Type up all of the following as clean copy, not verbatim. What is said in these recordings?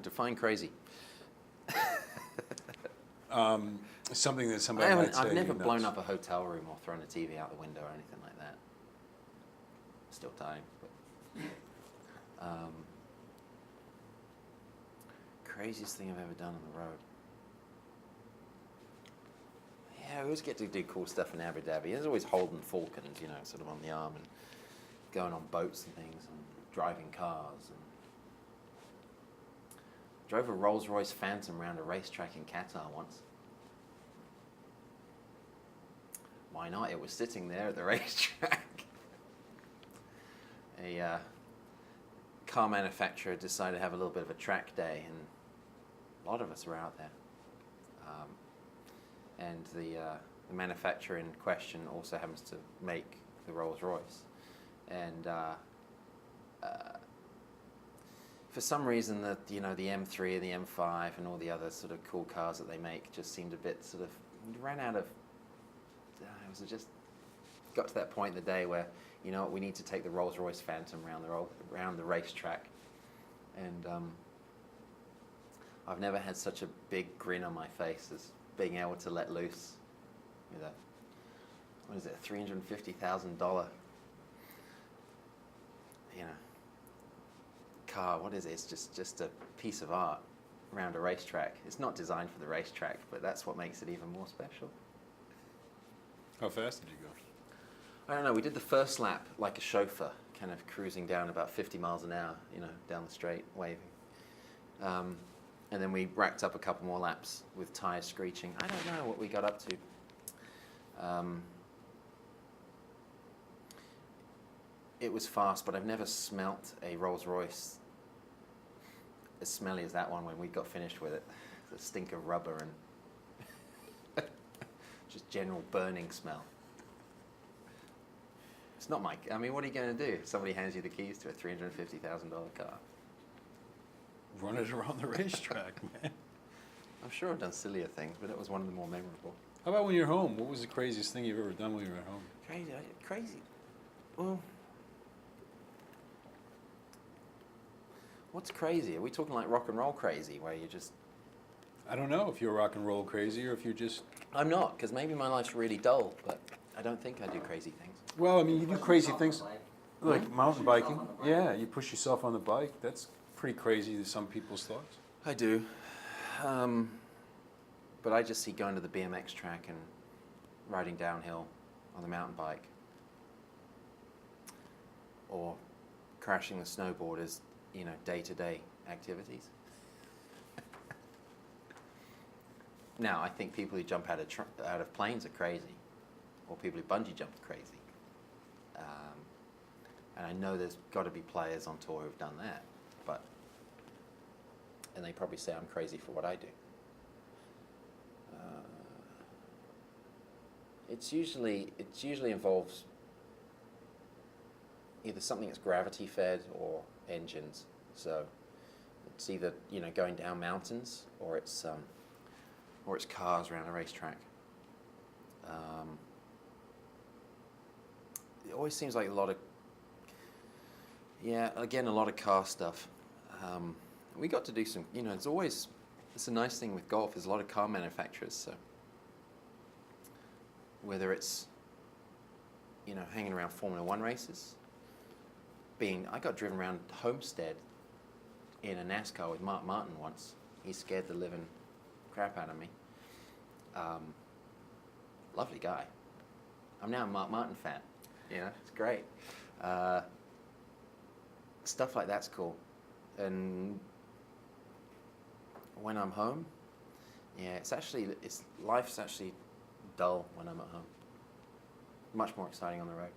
define crazy. Something that somebody might say I've never you're blown nuts. up a hotel room or thrown a TV out the window or anything like that. Still time, but craziest thing I've ever done on the road. Yeah, we always get to do cool stuff in Abu Dhabi. There's always holding falcons, you know, sort of on the arm and going on boats and things and driving cars. And drove a Rolls Royce Phantom around a racetrack in Qatar once. Why not? It was sitting there at the racetrack. A car manufacturer decided to have a little bit of a track day, and a lot of us were out there. And the manufacturer in question also happens to make the Rolls Royce. And for some reason, the M3 and the M5 and all the other sort of cool cars that they make just seemed a bit sort of ran out of. It was just got to that point in the day where, you know what, we need to take the Rolls Royce Phantom around the racetrack. And I've never had such a big grin on my face as being able to let loose with a, what is it, $350,000, car. What is it? It's just a piece of art around a racetrack. It's not designed for the racetrack, but that's what makes it even more special. How fast did you go? I don't know. We did the first lap like a chauffeur, kind of cruising down about 50 miles an hour, down the straight, waving. And then we racked up a couple more laps with tires screeching. I don't know what we got up to. It was fast, but I've never smelt a Rolls Royce as smelly as that one when we got finished with it. The stink of rubber and just general burning smell. It's not what are you going to do if somebody hands you the keys to a $350,000 car? Run it around the racetrack, man. I'm sure I've done sillier things, but it was one of the more memorable. How about when you're home? What was the craziest thing you've ever done when you were at home? Crazy. Well, what's crazy? Are we talking like rock and roll crazy, where you just... I don't know if you're rock and roll crazy or if you're just... I'm not, because maybe my life's really dull, but I don't think I do crazy things. Well, I mean, you do crazy things like mountain biking. Yeah, you push yourself on the bike. That's pretty crazy to some people's thoughts. I do. But I just see going to the BMX track and riding downhill on the mountain bike or crashing the snowboard as, day-to-day activities. Now, I think people who jump out of planes are crazy, or people who bungee jump are crazy. And I know there's got to be players on tour who've done that, and they probably say I'm crazy for what I do. It usually involves either something that's gravity fed or engines. So it's either going down mountains or it's cars around a racetrack. It always seems like a lot of car stuff. We got to do some, it's a nice thing with golf, there's a lot of car manufacturers, so whether it's, hanging around Formula One races, I got driven around Homestead in a NASCAR with Mark Martin once. He scared the living crap out of me. Lovely guy. I'm now a Mark Martin fan, it's great. Stuff like that's cool. And when I'm home, life's actually dull when I'm at home. Much more exciting on the road.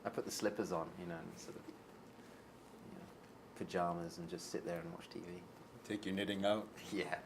I put the slippers on, and sort of, pajamas and just sit there and watch TV. Take your knitting out. Yeah.